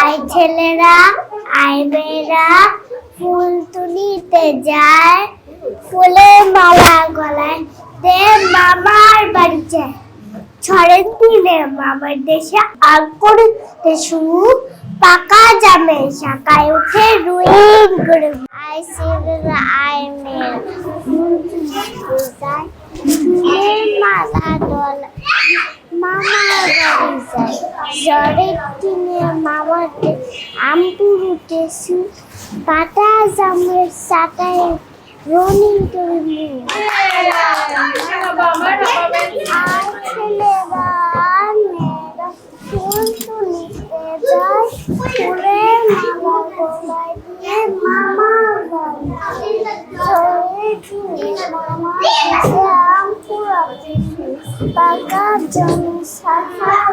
I ছেলেরা I মেয়েরা ফুল তুলিতে যায়, ফুলের মালা গলায় দে মামার বাড়ি যায়। ঝড়ের দিনে মামার দেশে আগ করতে শুরু, পাকা জামে শাখায় উঠে রুইন করে। আই ছেলেরা আই মেয়েরা ফুল তুলিতে যায়, ফুলের মালা গলায় মামার বাড়ি যায়। ঝড়ের দিনে মামাতে আম পুরুতে পাতা জামের চাটায় রঙিন করে আর ছেলেরা মেয়েরা ফুল তুলিতে যায়, ফুলের মালা গলায় দিয়ে মামার বাড়ি। ঝড়ের দিনে মামাতে আম পুরুতে পাকা জামের শাখায়